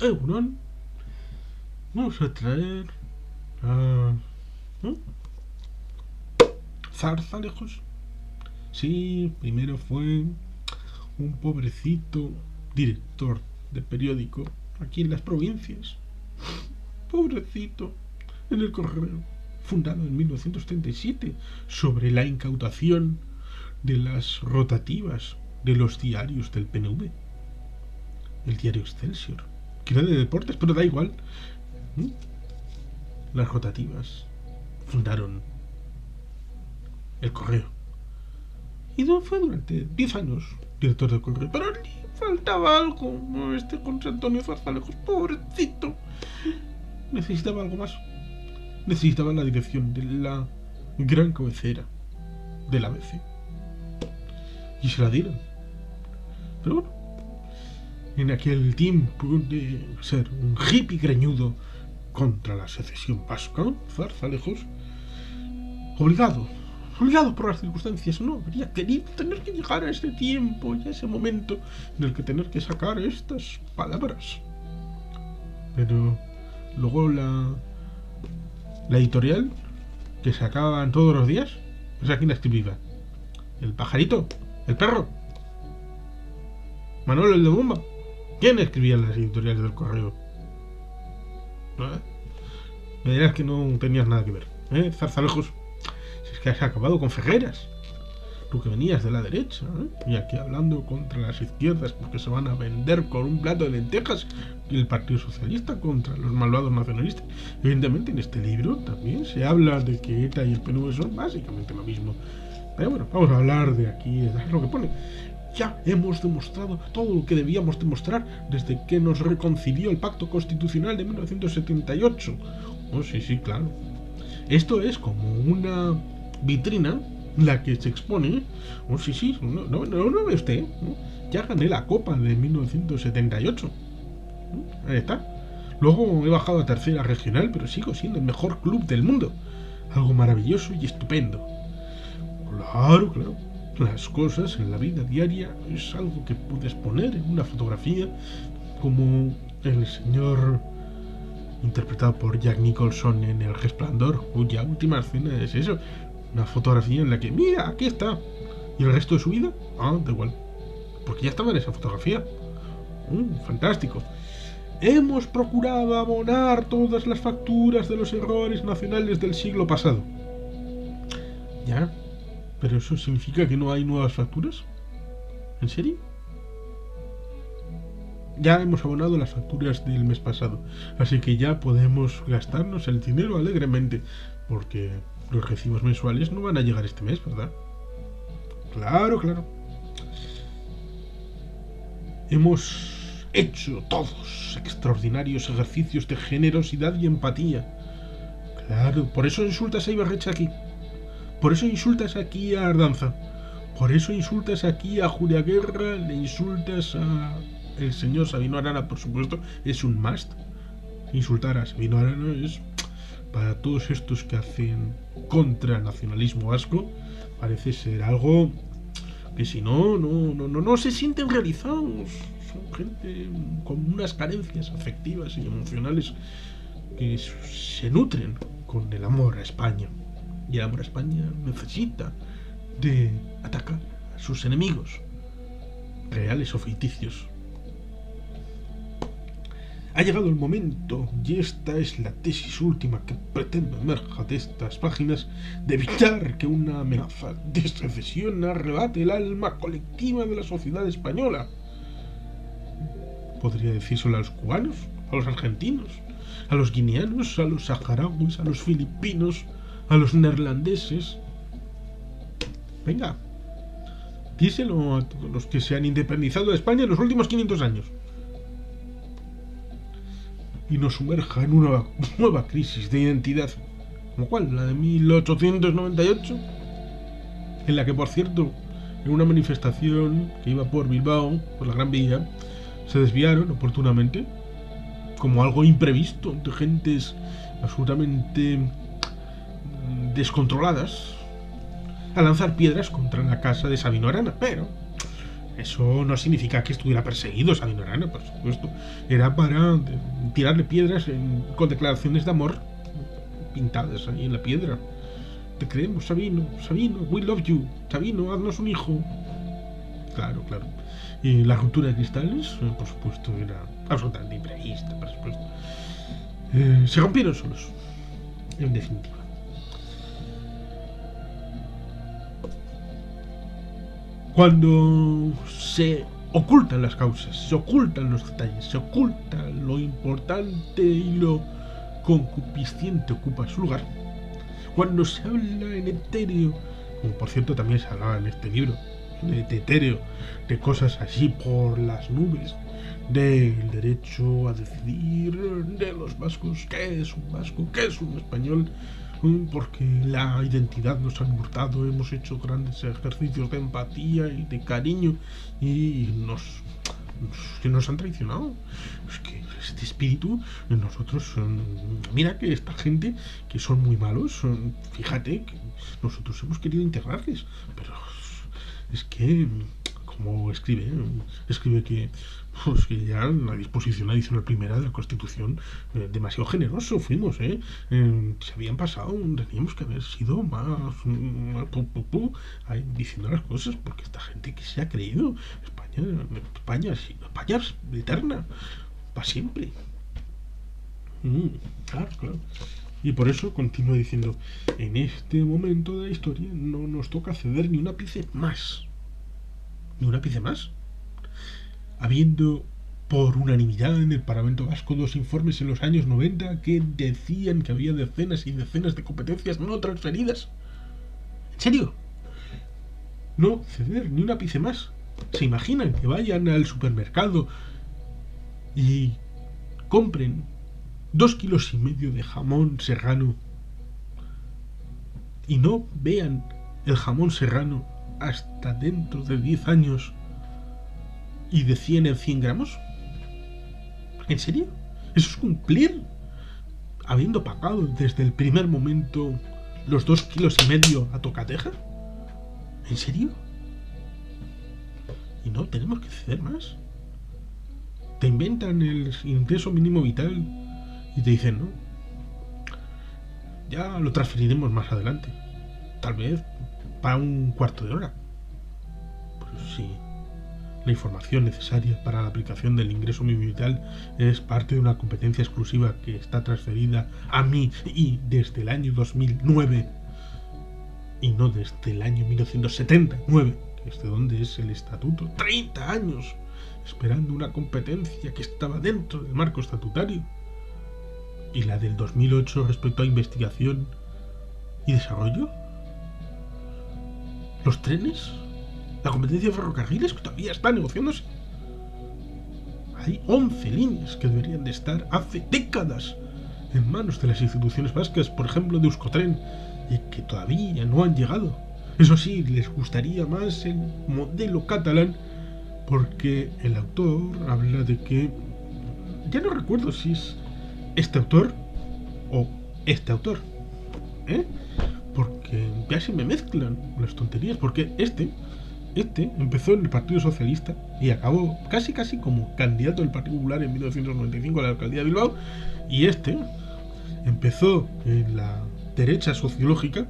Euron, vamos a traer a... ¿no? Zarzalejos. Sí, primero fue un pobrecito director de periódico aquí en las provincias. Pobrecito, en el Correo, fundado en 1937, sobre la incautación de las rotativas de los diarios del PNV. El diario Excelsior, que era de deportes, pero da igual. Las rotativas fundaron el Correo. Y fue durante 10 años director del Correo. Pero le faltaba algo. José Antonio Zarzalejos, pobrecito, necesitaba algo más. Necesitaba la dirección de la gran cabecera del ABC. Y se la dieron. Pero bueno, en aquel tiempo de ser un hippie greñudo contra la secesión vasca, Zarzalejos, obligado por las circunstancias, no habría querido tener que llegar a este tiempo y a ese momento en el que tener que sacar estas palabras. Pero luego la editorial que sacaban todos los días, o sea, ¿quién la escribía? ¿El pajarito? ¿El perro? ¿Manuel el de Bomba? ¿Quién escribía las editoriales del Correo? Me dirás que no tenías nada que ver, Zarzalejos. Si es que has acabado con Ferreras, tú que venías de la derecha, y aquí hablando contra las izquierdas porque se van a vender con un plato de lentejas, y el Partido Socialista contra los malvados nacionalistas. Evidentemente en este libro también se habla de que ETA y el PNV son básicamente lo mismo. Pero bueno, vamos a hablar de aquí, de lo que pone. Ya hemos demostrado todo lo que debíamos demostrar desde que nos reconcilió el Pacto Constitucional de 1978. Oh, sí, claro. Esto es como una vitrina la que se expone. Oh, sí, no ve usted, ¿no? Ya gané la Copa de 1978. Ahí está. Luego he bajado a tercera regional, pero sigo siendo el mejor club del mundo. Algo maravilloso y estupendo. Claro. Las cosas en la vida diaria es algo que puedes poner en una fotografía, como el señor interpretado por Jack Nicholson en El Resplandor, cuya última escena es eso, una fotografía en la que, mira, aquí está, y el resto de su vida, da igual, porque ya estaba en esa fotografía. Fantástico. Hemos procurado abonar todas las facturas de los errores nacionales del siglo pasado. ¿Ya? ¿Pero eso significa que no hay nuevas facturas? ¿En serio? Ya hemos abonado las facturas del mes pasado, así que ya podemos gastarnos el dinero alegremente, porque los recibos mensuales no van a llegar este mes, ¿verdad? Claro. Hemos hecho todos extraordinarios ejercicios de generosidad y empatía. Claro, por eso insultas a Ibarrecha aquí. Por eso insultas aquí a Ardanza. Por eso insultas aquí a Julia Guerra. Le insultas a el señor Sabino Arana, por supuesto. Es un must. Insultar a Sabino Arana es, para todos estos que hacen contra nacionalismo vasco, parece ser algo que si no se sienten realizados. Son gente con unas carencias afectivas y emocionales que se nutren con el amor a España. Y el amor a España necesita de atacar a sus enemigos, reales o ficticios. Ha llegado el momento, y esta es la tesis última que pretendo emerja de estas páginas, de evitar que una amenaza de secesión arrebate el alma colectiva de la sociedad española. Podría decírselo a los cubanos, a los argentinos, a los guineanos, a los saharauis, a los filipinos, a los neerlandeses. Venga, díselo a todos los que se han independizado de España en los últimos 500 años. Y nos sumerja en una nueva crisis de identidad, como cuál, la de 1898, en la que, por cierto, en una manifestación que iba por Bilbao, por la Gran Vía, se desviaron oportunamente, como algo imprevisto, de gentes absolutamente descontroladas, a lanzar piedras contra la casa de Sabino Arana. Pero Eso no significa que estuviera perseguido Sabino Arana, por supuesto. Era para tirarle piedras con declaraciones de amor pintadas ahí en la piedra. Te creemos, Sabino, Sabino, we love you, Sabino, haznos un hijo. Claro, claro. Y la ruptura de cristales, por supuesto, era absolutamente imprevista, por supuesto. Se rompieron solos, en definitiva. Cuando se ocultan las causas, se ocultan los detalles, se oculta lo importante y lo concupisciente ocupa su lugar, cuando se habla en etéreo, como por cierto también se hablaba en este libro, de etéreo, de cosas así por las nubes, del derecho a decidir de los vascos, qué es un vasco, qué es un español, porque la identidad nos han hurtado, hemos hecho grandes ejercicios de empatía y de cariño y nos han traicionado. Es que este espíritu, nosotros, mira que esta gente que son muy malos, fíjate que nosotros hemos querido integrarles, pero es que, como escribe que, pues, que ya la disposición adicional primera de la Constitución, demasiado generoso fuimos, se habían pasado, teníamos que haber sido más ahí diciendo las cosas, porque esta gente que se ha creído España es eterna, para siempre. Claro. Y por eso continúa diciendo, en este momento de la historia no nos toca ceder ni un ápice más. Ni un ápice más. Habiendo por unanimidad en el Parlamento Vasco 2 informes en los años 90 que decían que había decenas y decenas de competencias no transferidas. ¿En serio? No ceder ni un ápice más. ¿Se imaginan que vayan al supermercado y compren 2,5 kilos de jamón serrano y no vean el jamón serrano hasta dentro de 10 años y de 100 en 100 gramos? ¿En serio? ¿Eso es cumplir? Habiendo pagado desde el primer momento los 2,5 kilos a tocateja. ¿En serio? Y no tenemos que ceder más. Te inventan el ingreso mínimo vital y te dicen, no, ya lo transferiremos más adelante, tal vez para un cuarto de hora. Pues sí, la información necesaria para la aplicación del ingreso mínimo vital es parte de una competencia exclusiva que está transferida a mí y desde el año 2009 y no desde el año 1979, que es de donde es el estatuto. 30 años esperando una competencia que estaba dentro del marco estatutario. ¿Y la del 2008 respecto a investigación y desarrollo? ¿Los trenes? ¿La competencia de ferrocarriles que todavía está negociándose? Hay 11 líneas que deberían de estar hace décadas en manos de las instituciones vascas, por ejemplo de Euskotren, y que todavía no han llegado. Eso sí, les gustaría más el modelo catalán, porque el autor habla de que, ya no recuerdo si es este autor o este autor, porque casi me mezclan las tonterías, porque este empezó en el Partido Socialista y acabó casi como candidato del Partido Popular en 1995 a la alcaldía de Bilbao, y este empezó en la derecha sociológica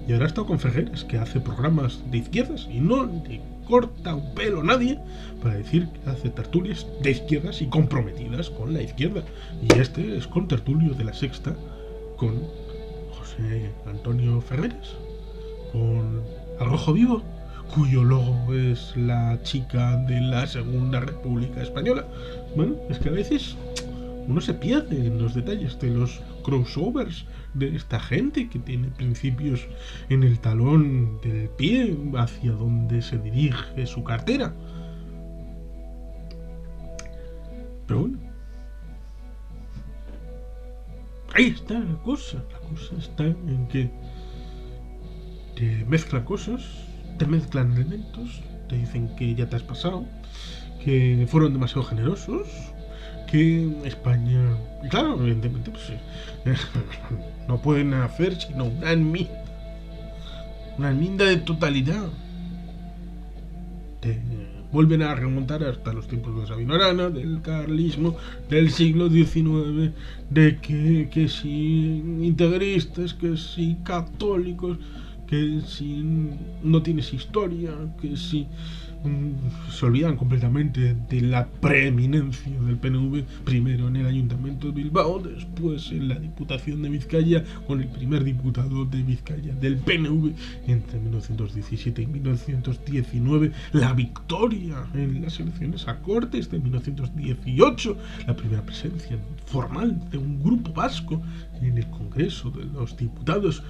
y ahora ha estado con Ferreras, que hace programas de izquierdas y no le corta un pelo a nadie para decir que hace tertulias de izquierdas y comprometidas con la izquierda. Y este es con tertulio de La Sexta con José Antonio Ferreras, con Al Rojo Vivo, cuyo logo es la chica de la Segunda República Española. Bueno, es que a veces uno se pierde en los detalles de los crossovers de esta gente que tiene principios en el talón del pie hacia donde se dirige su cartera. Pero bueno, ahí está la cosa está en que te mezclan cosas, te mezclan elementos, te dicen que ya te has pasado, que fueron demasiado generosos, que España, claro, evidentemente, pues no pueden hacer sino una enmienda de totalidad. vuelven a remontar hasta los tiempos de Sabino Arana, del carlismo, del siglo XIX, de que si integristas, que si católicos, que si no tienes historia, que si se olvidan completamente de la preeminencia del PNV, primero en el Ayuntamiento de Bilbao, después en la Diputación de Vizcaya, con el primer diputado de Vizcaya del PNV entre 1917 y 1919, la victoria en las elecciones a Cortes de 1918, la primera presencia formal de un grupo vasco en el Congreso de los Diputados,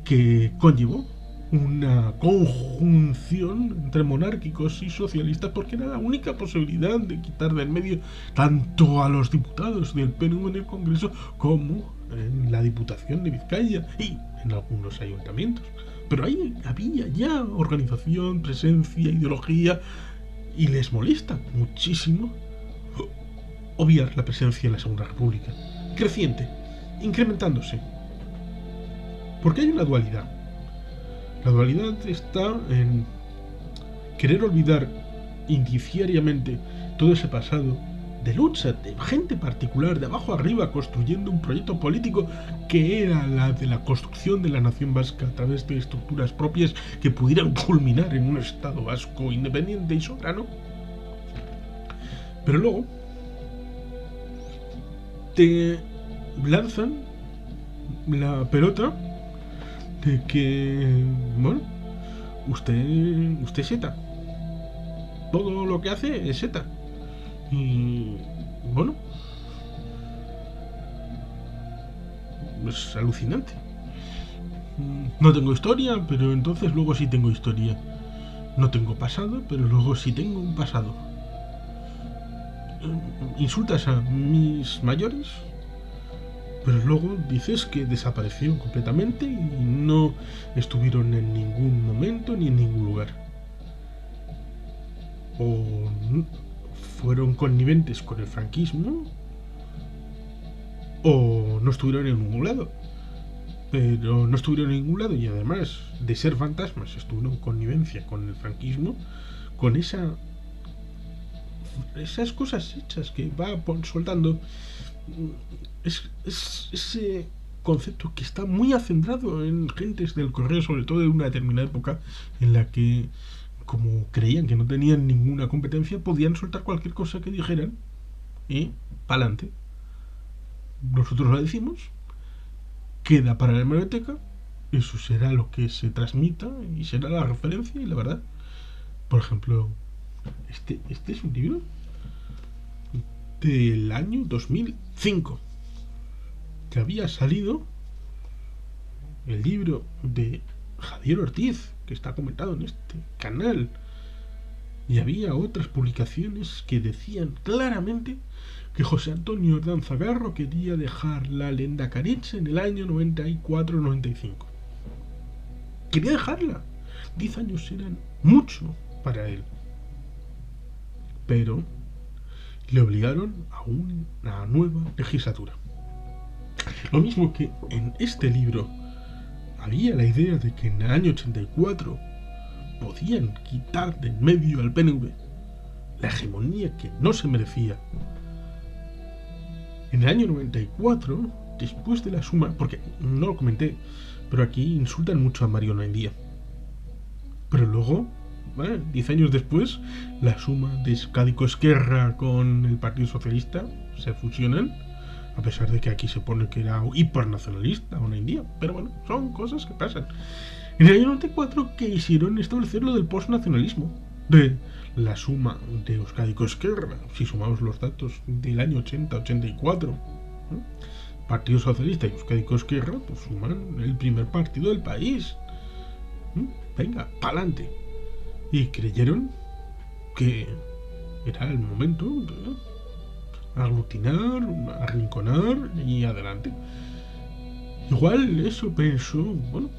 que conllevó una conjunción entre monárquicos y socialistas, porque era la única posibilidad de quitar del medio tanto a los diputados del PNV en el Congreso como en la Diputación de Vizcaya y en algunos ayuntamientos. Pero ahí había ya organización, presencia, ideología, y les molesta muchísimo obviar la presencia en la Segunda República, creciente, incrementándose, porque hay una dualidad. La dualidad está en querer olvidar indiciariamente todo ese pasado de lucha de gente particular, de abajo arriba, construyendo un proyecto político que era la de la construcción de la nación vasca a través de estructuras propias que pudieran culminar en un Estado vasco independiente y soberano. Pero luego te lanzan la pelota de que, bueno, usted es ETA. Todo lo que hace es ETA. Y, bueno, es alucinante. No tengo historia, pero entonces luego sí tengo historia. No tengo pasado, pero luego sí tengo un pasado. Insultas a mis mayores, pero luego dices que desaparecieron completamente y no estuvieron en ningún momento ni en ningún lugar. O fueron conniventes con el franquismo, o no estuvieron en ningún lado. Pero no estuvieron en ningún lado, y además de ser fantasmas, estuvieron en connivencia con el franquismo, con esas cosas hechas que va soltando. Es ese concepto que está muy acendrado en gentes del correo, sobre todo de una determinada época en la que, como creían que no tenían ninguna competencia, podían soltar cualquier cosa que dijeran y pa'lante. Nosotros lo decimos, queda para la hemeroteca, eso será lo que se transmita y será la referencia y la verdad. Por ejemplo, este es un libro del año 2005, que había salido el libro de Javier Ortiz, que está comentado en este canal, y había otras publicaciones que decían claramente que José Antonio Ordanza Garro quería dejar la Lehendakaritza en el año 94-95. Quería dejarla. 10 años eran mucho para él, pero le obligaron a una nueva legislatura. Lo mismo que en este libro había la idea de que en el año 84 podían quitar de en medio al PNV la hegemonía que no se merecía. En el año 94, después de la suma, porque no lo comenté, pero aquí insultan mucho a Mariano hoy en día. Pero luego, 10 años después, la suma de Euskadi Esquerra con el Partido Socialista se fusionan, a pesar de que aquí se pone que era hipernacionalista hoy en día. Pero bueno, son cosas que pasan. En el año 94 quisieron establecer lo del postnacionalismo, de la suma de Euskadi Esquerra, si sumamos los datos del año 80-84, Partido Socialista y Euskadi Esquerra, pues suman el primer partido del país. Venga, pa'lante. Y creyeron que era el momento de aglutinar, arrinconar y adelante. Igual eso pensó, bueno,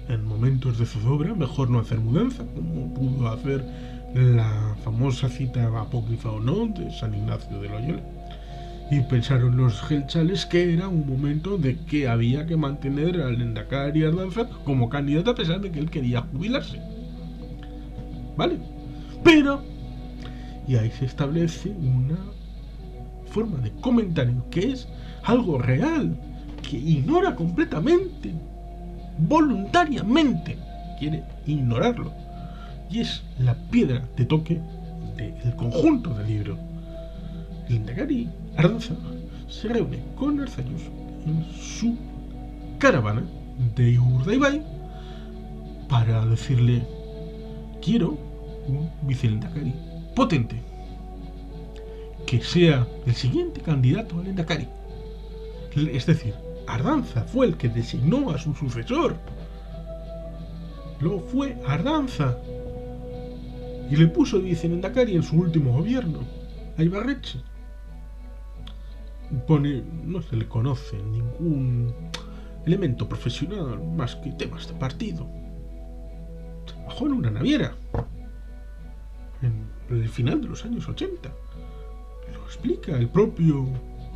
en momentos de zozobra mejor no hacer mudanza, como pudo hacer la famosa cita apócrifa o no de San Ignacio de Loyola. Y pensaron los gelchales que era un momento de que había que mantener al Lehendakari Ardanza como candidato a pesar de que él quería jubilarse. ¿Vale? Pero Y ahí se establece una forma de comentario que es algo real, que ignora completamente, voluntariamente, quiere ignorarlo. Y es la piedra de toque del conjunto del libro. El Lehendakari Ardanza se reúne con Arzallus en su caravana de Urdaibai para decirle: quiero un vicelehendakari potente, que sea el siguiente candidato al Lehendakari. Es decir, Ardanza fue el que designó a su sucesor. Lo fue Ardanza. Y le puso de vicelehendakari en su último gobierno, a Ibarretxe. No se le conoce ningún elemento profesional más que temas de partido. Trabajó en una naviera en el final de los años 80. Lo explica el propio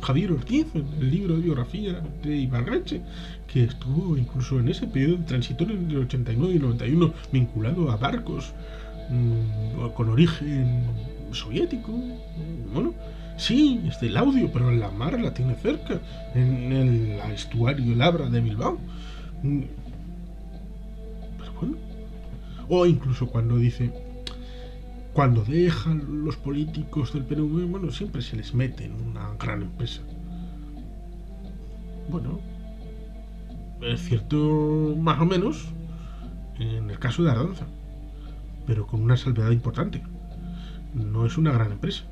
Javier Ortiz en el libro de biografía de Ibarretxe, que estuvo incluso en ese periodo transitorio entre el 89 y el 91 vinculado a barcos con origen soviético. Bueno, sí, es del audio, pero la mar la tiene cerca, en el estuario Labra de Bilbao. Pero bueno, o incluso cuando dice: cuando dejan los políticos del PNV, bueno, siempre se les mete en una gran empresa. Bueno, es cierto más o menos en el caso de Ardanza, pero con una salvedad importante. No es una gran empresa.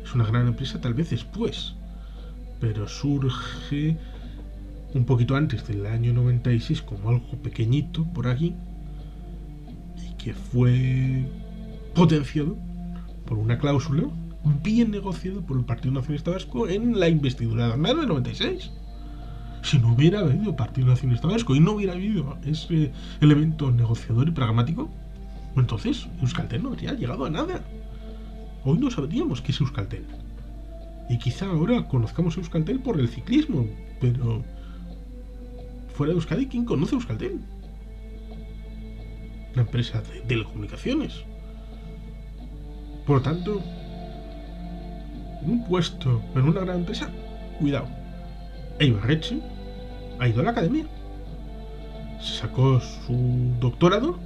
Es una gran empresa tal vez después, pero surge un poquito antes del año 96 como algo pequeñito por aquí, y que fue potenciado por una cláusula bien negociada por el Partido Nacionalista Vasco en la investidura de Aznar del 96. Si no hubiera habido Partido Nacionalista Vasco y no hubiera habido ese elemento negociador y pragmático, entonces Euskaltel no habría llegado a nada. Hoy no sabríamos qué es Euskaltel. Y quizá ahora conozcamos Euskaltel por el ciclismo, pero fuera de Euskadi, ¿quién conoce Euskaltel? Una empresa de telecomunicaciones. Por lo tanto, un puesto en una gran empresa, cuidado. Ibarretxe ha ido a la academia, se sacó su doctorado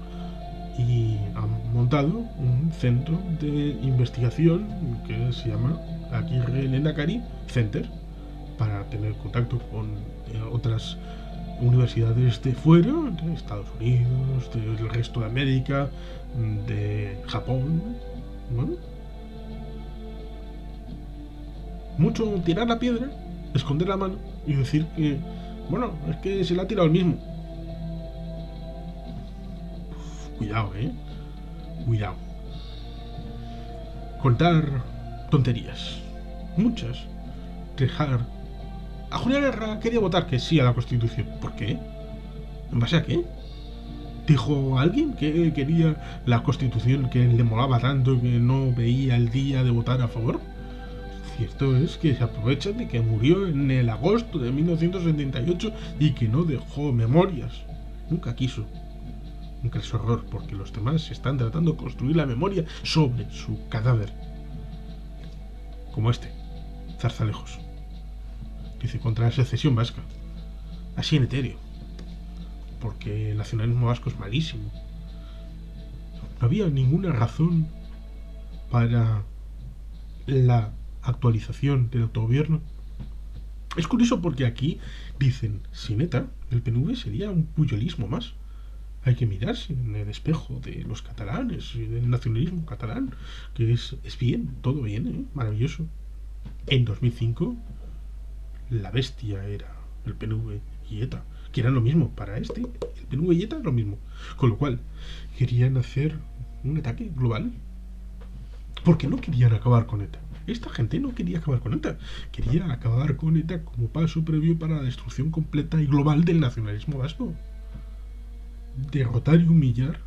y ha montado un centro de investigación que se llama Agirre Lehendakari Center, para tener contacto con otras universidades de fuera, de Estados Unidos, del resto de América, de Japón. Bueno, mucho tirar la piedra, esconder la mano y decir que, bueno, es que se la ha tirado el mismo. Cuidado, cuidado. Contar tonterías, muchas. Dejar. A Julián Guerra quería votar que sí a la Constitución. ¿Por qué? ¿En base a qué? ¿Dijo alguien que quería la Constitución, que le molaba tanto que no veía el día de votar a favor? Cierto es que se aprovechan de que murió en el agosto de 1978 y que no dejó memorias. Nunca quiso. Nunca es horror, porque los demás están tratando de construir la memoria sobre su cadáver. Como este, Zarzalejos. Dice: contra la secesión vasca. Así en etéreo. Porque el nacionalismo vasco es malísimo. No había ninguna razón para la actualización del autogobierno. Es curioso porque aquí dicen: sin ETA, el PNV sería un puyolismo más. Hay que mirarse en el espejo de los catalanes y del nacionalismo catalán, que es bien, todo bien, maravilloso. En 2005 la bestia era el PNV y ETA, que eran lo mismo para el PNV y ETA lo mismo. Con lo cual querían hacer un ataque global porque no querían acabar con ETA. Esta gente no quería acabar con ETA, quería acabar con ETA como paso previo para la destrucción completa y global del nacionalismo vasco. Derrotar y humillar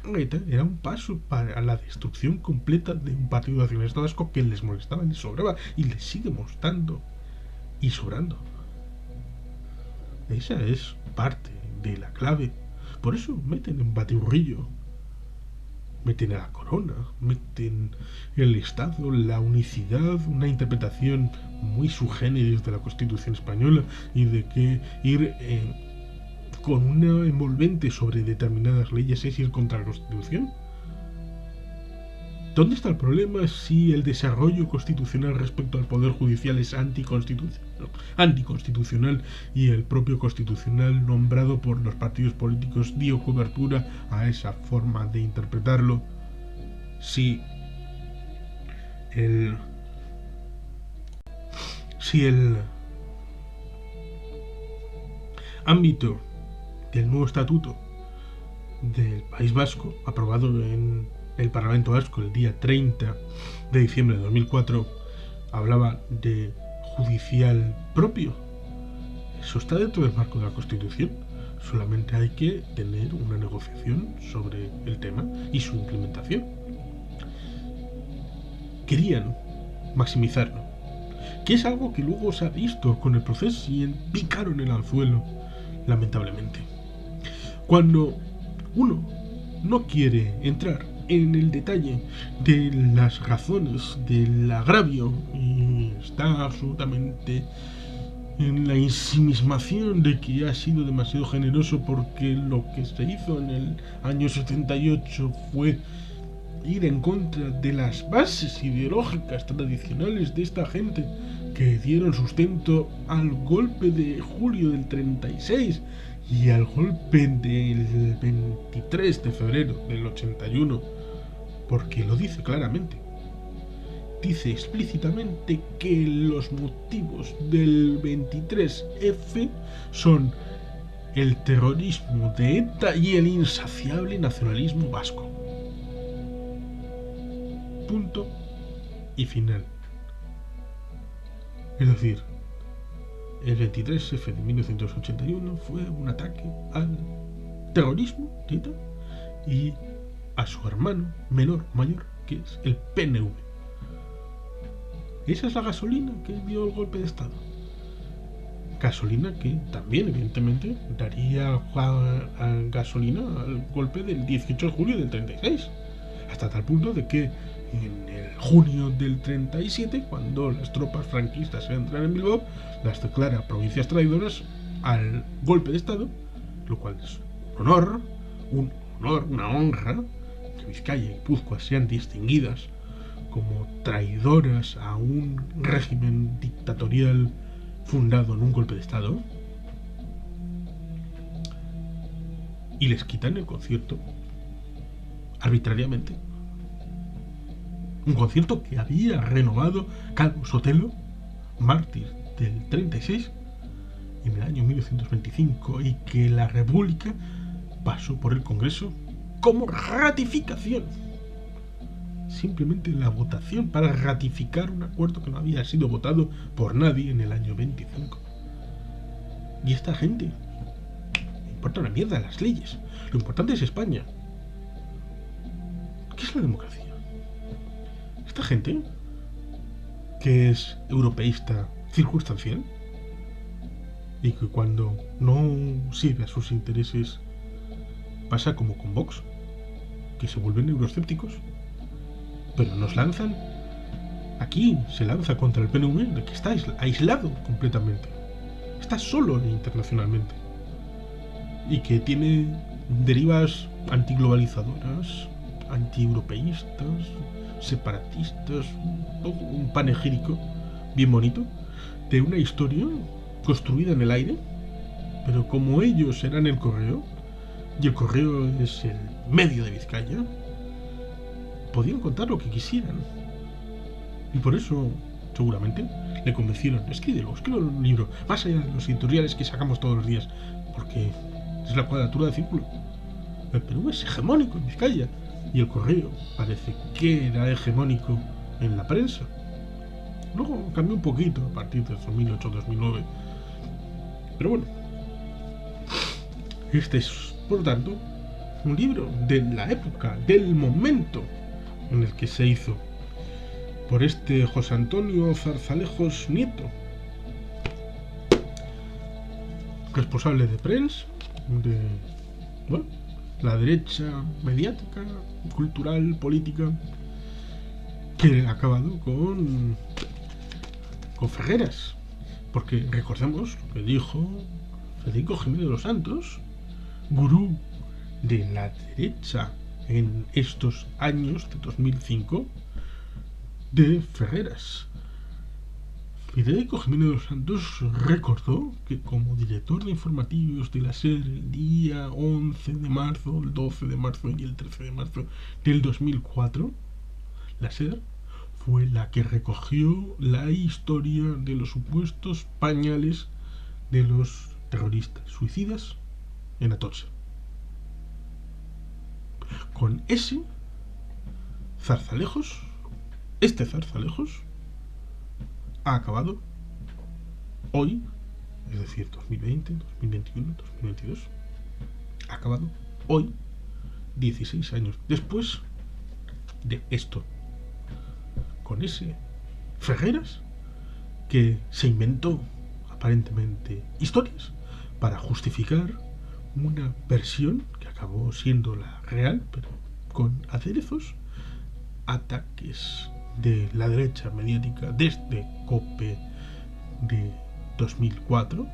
a ETA era un paso para la destrucción completa de un partido nacionalista vasco que les molestaba, les sobraba y les sigue mostrando y sobrando. Esa es parte de la clave. Por eso meten en batiburrillo meten a la corona, meten el Estado, la unicidad, una interpretación muy subgéneris de la Constitución española y de que ir con una envolvente sobre determinadas leyes es ir contra la Constitución. ¿Dónde está el problema si el desarrollo constitucional respecto al Poder Judicial es anticonstitucional y el propio constitucional nombrado por los partidos políticos dio cobertura a esa forma de interpretarlo? Si el ámbito del nuevo estatuto del País Vasco, aprobado en el Parlamento Vasco el día 30 de diciembre de 2004, hablaba de judicial propio, eso está dentro del marco de la Constitución. Solamente hay que tener una negociación sobre el tema y su implementación. Querían maximizarlo, que es algo que luego se ha visto con el proceso y picaron el anzuelo, lamentablemente. Cuando uno no quiere entrar en el detalle de las razones del agravio y está absolutamente en la ensimismación de que ha sido demasiado generoso porque lo que se hizo en el año 78 fue ir en contra de las bases ideológicas tradicionales de esta gente que dieron sustento al golpe de julio del 36 y al golpe del 23 de febrero del 81, porque lo dice claramente. Dice explícitamente que los motivos del 23F son el terrorismo de ETA y el insaciable nacionalismo vasco. Punto y final. Es decir, el 23F de 1981 fue un ataque al terrorismo de ETA y a su hermano mayor, que es el PNV. Esa es la gasolina que dio el golpe de Estado. Gasolina que también, evidentemente, daría gasolina al golpe del 18 de julio del 36. Hasta tal punto de que en el junio del 37, cuando las tropas franquistas entran en Bilbao, las declara provincias traidoras al golpe de Estado, lo cual es un honor, una honra, que Vizcaya y Guipúzcoa sean distinguidas como traidoras a un régimen dictatorial fundado en un golpe de Estado, y les quitan el concierto arbitrariamente. Un concierto que había renovado Calvo Sotelo, mártir del 36, en el año 1925, y que la República pasó por el Congreso como ratificación. Simplemente la votación para ratificar un acuerdo que no había sido votado por nadie en el año 25. Y esta gente, le importa una mierda las leyes. Lo importante es España. ¿Qué es la democracia? Esta gente, que es europeísta circunstancial y que cuando no sirve a sus intereses pasa como con Vox, que se vuelven euroescépticos, pero nos lanzan, aquí se lanza contra el PNV, de que está aislado completamente, está solo internacionalmente y que tiene derivas antiglobalizadoras, antieuropeístas, separatistas, un panegírico bien bonito de una historia construida en el aire, pero como ellos eran el correo y el correo es el medio de Vizcaya, podían contar lo que quisieran. Y por eso, seguramente, le convencieron: escríbelo un libro, más allá de los editoriales que sacamos todos los días, porque es la cuadratura del círculo. El Perú es hegemónico en Vizcaya, y el correo parece que era hegemónico en la prensa. Luego cambió un poquito a partir de 2008-2009. Pero bueno, este es, por lo tanto, un libro de la época, del momento en el que se hizo, por este José Antonio Zarzalejos Nieto, responsable de prensa, la derecha mediática, cultural, política, que ha acabado con Ferreras. Porque recordemos lo que dijo Federico Jiménez de los Santos, gurú de la derecha en estos años de 2005, de Ferreras. Federico Jiménez de los Santos recordó que como director de informativos de la SER el día 11 de marzo, el 12 de marzo y el 13 de marzo del 2004, la SER fue la que recogió la historia de los supuestos pañales de los terroristas suicidas en Atocha. Con ese zarzalejos, este zarzalejos ha acabado hoy, es decir, 2020, 2021, 2022, ha acabado hoy, 16 años después de esto, con ese Ferreras que se inventó aparentemente historias para justificar una versión que acabó siendo la real, pero con aderezos, ataques de la derecha mediática desde COPE de 2004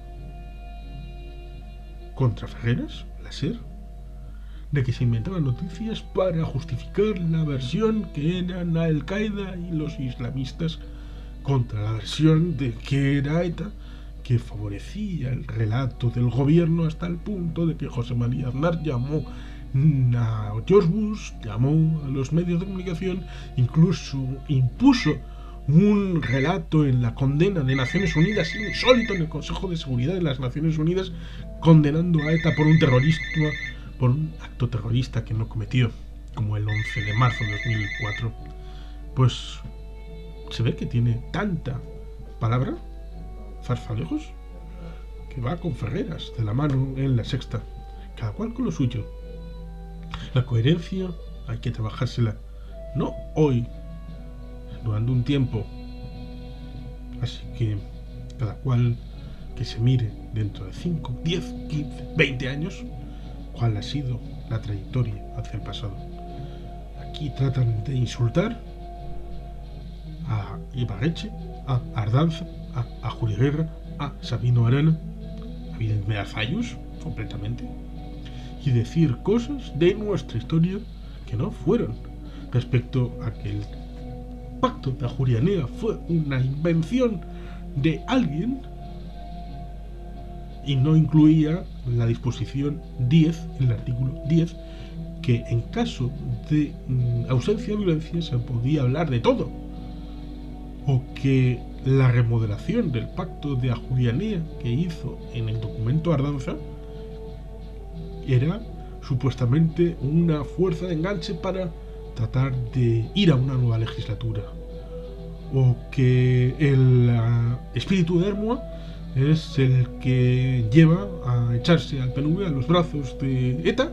contra Ferreras, la SER, de que se inventaban noticias para justificar la versión que eran Al-Qaeda y los islamistas contra la versión de que era ETA, que favorecía el relato del gobierno hasta el punto de que José María Aznar llamó a George Bush, llamó a los medios de comunicación, incluso impuso un relato en la condena de Naciones Unidas, insólito, en el Consejo de Seguridad de las Naciones Unidas, condenando a ETA por un acto terrorista que no cometió, como el 11 de marzo de 2004. Pues se ve que tiene tanta palabra, zarzalejos, que va con Ferreras de la mano en La Sexta, cada cual con lo suyo. La coherencia hay que trabajársela, no hoy, durante un tiempo. Así que cada cual que se mire dentro de 5, 10, 15, 20 años cuál ha sido la trayectoria hacia el pasado. Aquí tratan de insultar a Ibarreche, a Ardanza, a Julio Guerra, a Sabino Arana, a Vicente Arzayus, completamente, y decir cosas de nuestra historia que no fueron, respecto a que el pacto de Ajuria Enea fue una invención de alguien y no incluía la disposición 10, el artículo 10, que en caso de ausencia de violencia se podía hablar de todo, o que la remodelación del pacto de Ajuria Enea que hizo en el documento Ardanza era supuestamente una fuerza de enganche para tratar de ir a una nueva legislatura, o que el espíritu de Hermua es el que lleva a echarse al PNV a los brazos de ETA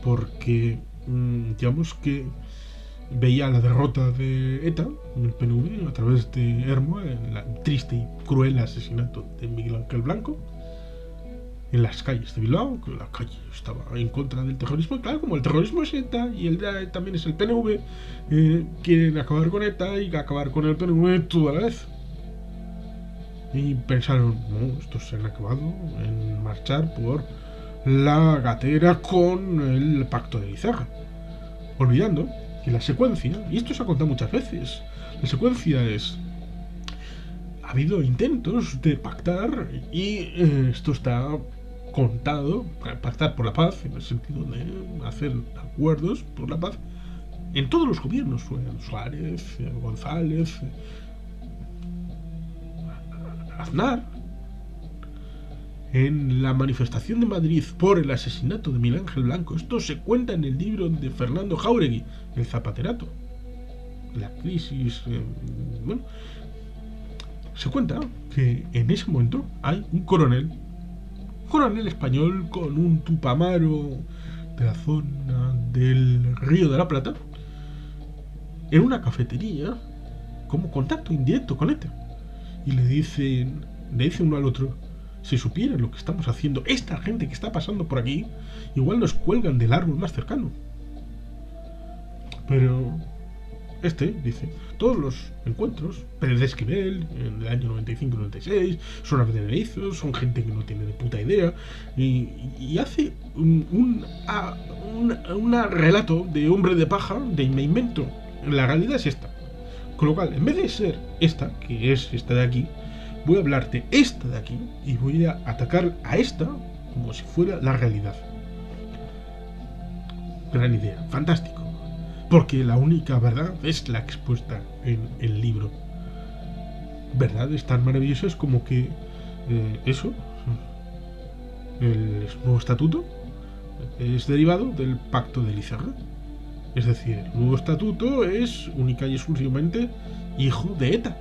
porque digamos que veía la derrota de ETA en el PNV a través de Hermua en el triste y cruel asesinato de Miguel Ángel Blanco en las calles de Bilbao, que la calle estaba en contra del terrorismo. Y claro, como el terrorismo es ETA y el ETA también es el PNV, quieren acabar con ETA y acabar con el PNV toda la vez. Y pensaron, no, estos se han acabado en marchar por la gatera con el pacto de Lizarra, olvidando que la secuencia, y esto se ha contado muchas veces, la secuencia es: ha habido intentos de pactar y esto está contado, pactar por la paz, en el sentido de hacer acuerdos por la paz, en todos los gobiernos, Suárez, González, Aznar. En la manifestación de Madrid por el asesinato de Miguel Ángel Blanco, esto se cuenta en el libro de Fernando Jáuregui, El Zapaterato, la crisis, bueno, se cuenta que en ese momento hay un coronel español con un tupamaro de la zona del Río de la Plata en una cafetería como contacto indirecto con ETA, y le dice uno al otro: Si supieran lo que estamos haciendo, esta gente que está pasando por aquí, igual nos cuelgan del árbol más cercano. Pero dice, todos los encuentros, Pérez de Esquivel, en el año 95-96, son advenedizos, son gente que no tiene ni puta idea, y hace un relato de hombre de paja, de me invento. La realidad es esta. Con lo cual, en vez de ser esta, que es esta de aquí, voy a hablarte esta de aquí, y voy a atacar a esta como si fuera la realidad. Gran idea, fantástico. Porque la única verdad es la expuesta en el libro. Verdades tan maravillosas como que el nuevo estatuto es derivado del pacto de Lizarra. Es decir, el nuevo estatuto es única y exclusivamente hijo de ETA.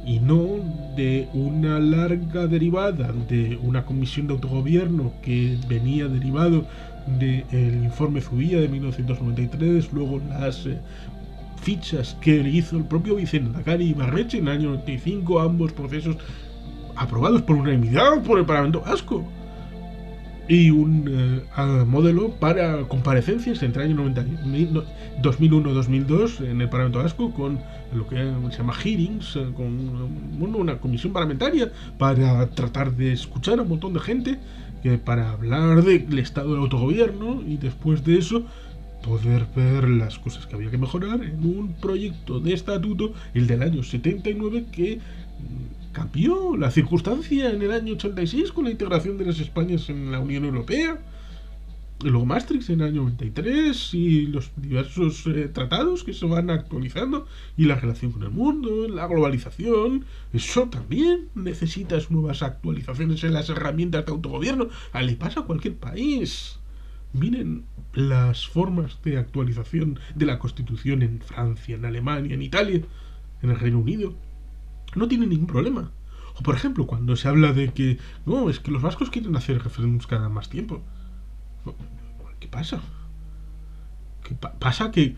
Y no de una larga derivada de una comisión de autogobierno que venía derivado del informe Zubia de 1993, luego las fichas que le hizo el propio Vicente Endacari y Barreche en el año 95, ambos procesos aprobados por unanimidad por el Parlamento Vasco, y un modelo para comparecencias entre el año 2001-2002 en el Parlamento Vasco, con lo que se llama hearings, con una comisión parlamentaria para tratar de escuchar a un montón de gente, para hablar del estado del autogobierno, y después de eso poder ver las cosas que había que mejorar en un proyecto de estatuto, el del año 79, que cambió la circunstancia en el año 86 con la integración de las Españas en la Unión Europea, y luego Maastricht en el año 93, y los diversos tratados que se van actualizando, y la relación con el mundo, la globalización. Eso también necesitas nuevas actualizaciones en las herramientas de autogobierno. Le pasa a cualquier país. Miren las formas de actualización de la Constitución en Francia, en Alemania, en Italia, en el Reino Unido. No tienen ningún problema. O por ejemplo, cuando se habla de que no, es que los vascos quieren hacer referéndums cada más tiempo. ¿Qué pasa? Pasa que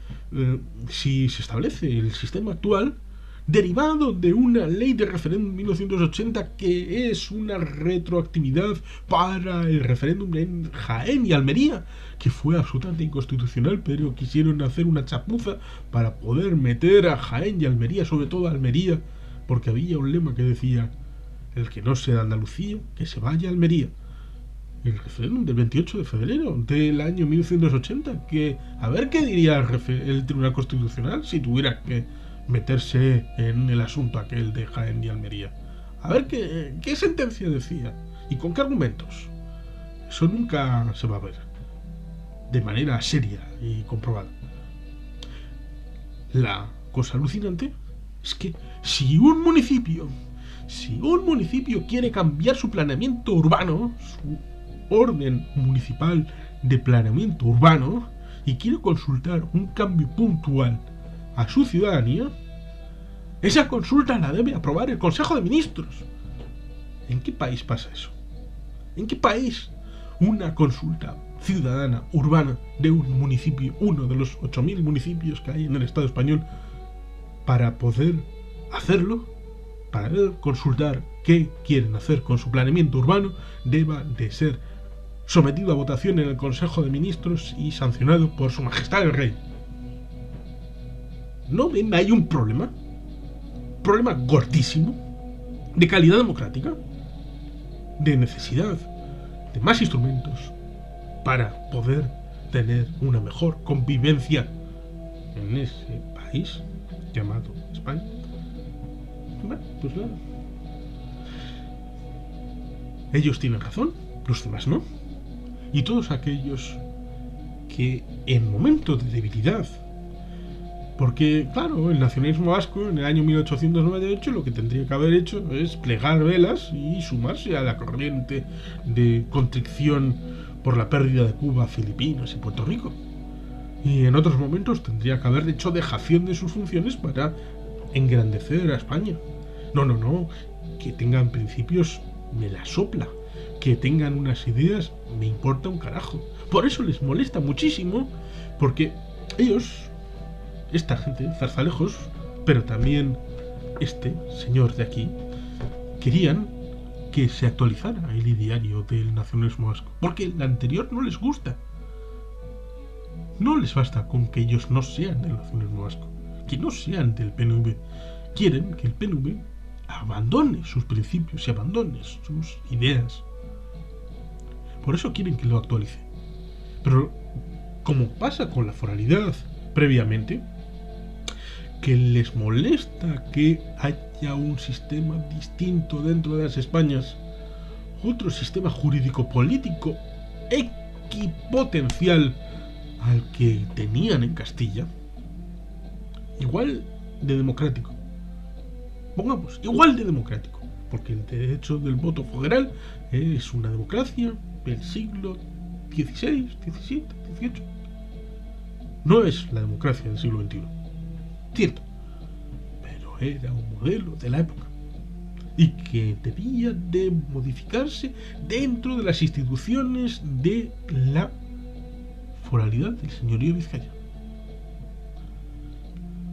si se establece el sistema actual derivado de una ley de referéndum 1980, que es una retroactividad para el referéndum en Jaén y Almería, que fue absolutamente inconstitucional, pero quisieron hacer una chapuza para poder meter a Jaén y Almería, sobre todo a Almería, porque había un lema que decía: el que no sea de Andalucía, que se vaya a Almería. El referéndum del 28 de febrero del año 1980, que a ver qué diría el Tribunal Constitucional si tuviera que meterse en el asunto aquel de Jaén y Almería. A ver qué sentencia decía y con qué argumentos. Eso nunca se va a ver de manera seria y comprobada. La cosa alucinante es que si un municipio quiere cambiar su planeamiento urbano, su orden municipal de planeamiento urbano, y quiere consultar un cambio puntual a su ciudadanía, esa consulta la debe aprobar el Consejo de Ministros. ¿En qué país pasa eso? ¿En qué país una consulta ciudadana urbana de un municipio, uno de los 8.000 municipios que hay en el Estado español, para poder hacerlo, para consultar qué quieren hacer con su planeamiento urbano, deba de ser sometido a votación en el Consejo de Ministros y sancionado por Su Majestad el Rey? ¿No ven? Hay un problema gordísimo de calidad democrática, de necesidad de más instrumentos para poder tener una mejor convivencia en ese país llamado España. Bueno, pues nada. Ellos tienen razón, los demás no. Y todos aquellos que en momentos de debilidad, porque claro, el nacionalismo vasco en el año 1898 lo que tendría que haber hecho es plegar velas y sumarse a la corriente de contrición por la pérdida de Cuba, Filipinas y Puerto Rico. Y en otros momentos tendría que haber hecho dejación de sus funciones para engrandecer a España. No, que tengan principios me la sopla, que tengan unas ideas me importa un carajo. Por eso les molesta muchísimo, porque ellos, esta gente, zarzalejos, pero también este señor de aquí, querían que se actualizara el ideario del nacionalismo vasco, porque el anterior no les gusta. No les basta con que ellos no sean del nacionalismo vasco, que no sean del PNV. Quieren que el PNV abandone sus principios y abandone sus ideas. Por eso quieren que lo actualice. Pero, como pasa con la foralidad previamente, que les molesta que haya un sistema distinto dentro de las Españas, otro sistema jurídico-político equipotencial al que tenían en Castilla, igual de democrático. Pongamos, igual de democrático, porque el derecho del voto federal es una democracia del siglo XVI, XVII, XVIII. No es la democracia del siglo XXI. Cierto, pero era un modelo de la época y que debía de modificarse dentro de las instituciones de la foralidad del señorío de Vizcaya.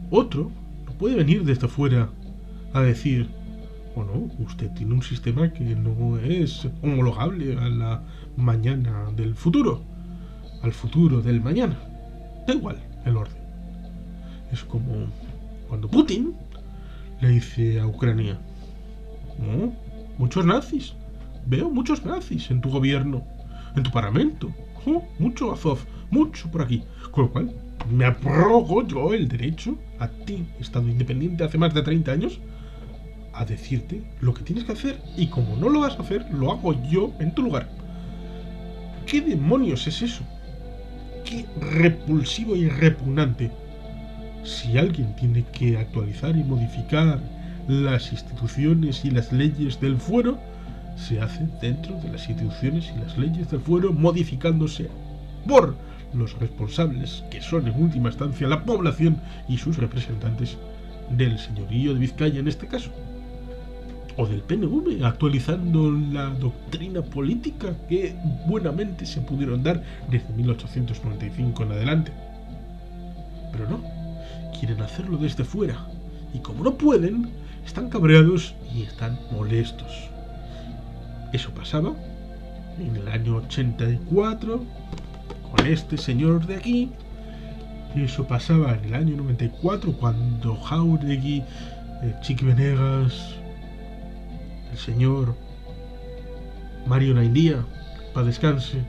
Otro no puede venir desde fuera a decir, bueno, usted tiene un sistema que no es homologable a la mañana del futuro, al futuro del mañana. Da igual el orden. Es como cuando Putin le dice a Ucrania, no, muchos nazis, veo muchos nazis en tu gobierno, en tu parlamento, mucho Azov, mucho por aquí, con lo cual me arrogo yo el derecho a ti, Estado independiente hace más de 30 años, a decirte lo que tienes que hacer, y como no lo vas a hacer, lo hago yo en tu lugar. ¿Qué demonios es eso? Qué repulsivo y repugnante. Si alguien tiene que actualizar y modificar las instituciones y las leyes del fuero, se hace dentro de las instituciones y las leyes del fuero, modificándose por los responsables, que son en última instancia la población y sus representantes del señorío de Vizcaya en este caso, o del PNV, actualizando la doctrina política que buenamente se pudieron dar desde 1895 en adelante. Pero no, quieren hacerlo desde fuera, y como no pueden, están cabreados y están molestos. Eso pasaba en el año 84 con este señor de aquí, y eso pasaba en el año 94 cuando Jáuregui, Chiqui Venegas, el señor Mario Naindía, para descanse,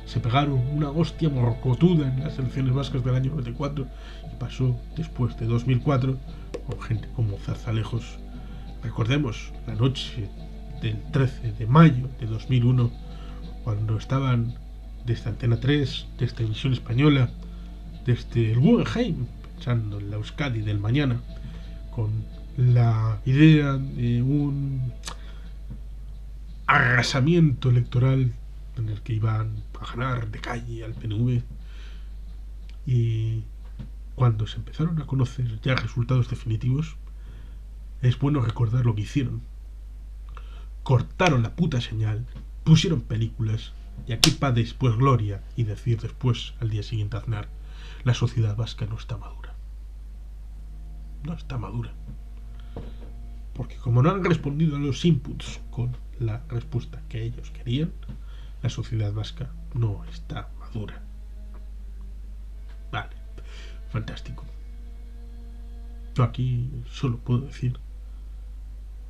se pegaron una hostia morcotuda en las elecciones vascas del año 94, y pasó después de 2004 con gente como Zarzalejos. Recordemos la noche del 13 de mayo de 2001, cuando estaban desde Antena 3, desde Televisión Española, desde el Guggenheim, pensando en la Euskadi del mañana, con la idea de un arrasamiento electoral en el que iban a ganar de calle al PNV, y cuando se empezaron a conocer ya resultados definitivos, es bueno recordar lo que hicieron. Cortaron la puta señal, pusieron películas, y aquí pa' después gloria, y decir después al día siguiente Aznar, la sociedad vasca no está madura. No está madura. Porque como no han respondido a los inputs con la respuesta que ellos querían, la sociedad vasca no está madura. Vale, fantástico. Yo aquí solo puedo decir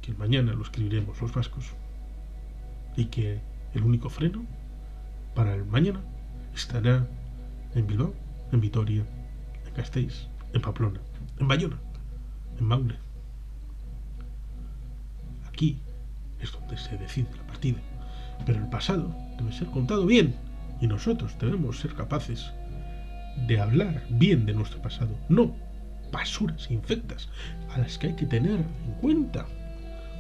que mañana lo escribiremos los vascos, y que el único freno para el mañana estará en Bilbao, en Vitoria, en Gasteiz, en Pamplona, en Bayona, en Maule. Aquí es donde se decide la partida, pero el pasado debe ser contado bien, y nosotros debemos ser capaces de hablar bien de nuestro pasado, no basuras infectas a las que hay que tener en cuenta,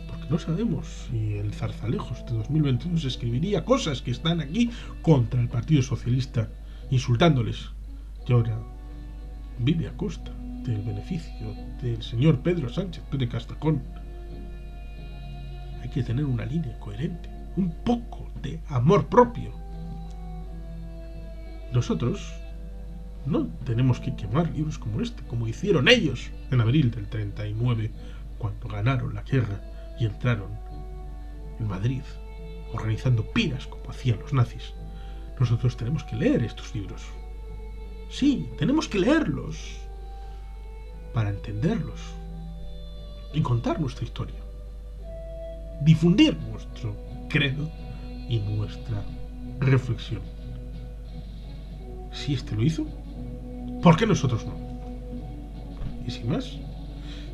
porque no sabemos si el Zarzalejos de 2022 escribiría cosas que están aquí contra el Partido Socialista, insultándoles, y ahora vive a costa del beneficio del señor Pedro Sánchez de Castejón. Hay que tener una línea coherente, un poco de amor propio. Nosotros no tenemos que quemar libros como este, como hicieron ellos en abril del 39, cuando ganaron la guerra y entraron en Madrid, organizando piras como hacían los nazis. Nosotros tenemos que leer estos libros. Sí, tenemos que leerlos para entenderlos y contar nuestra historia. Difundir nuestro credo y nuestra reflexión. Si este lo hizo, ¿por qué nosotros no? Y sin más,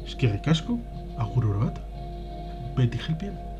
eskerrik asko, agur oro bat, beti helpien.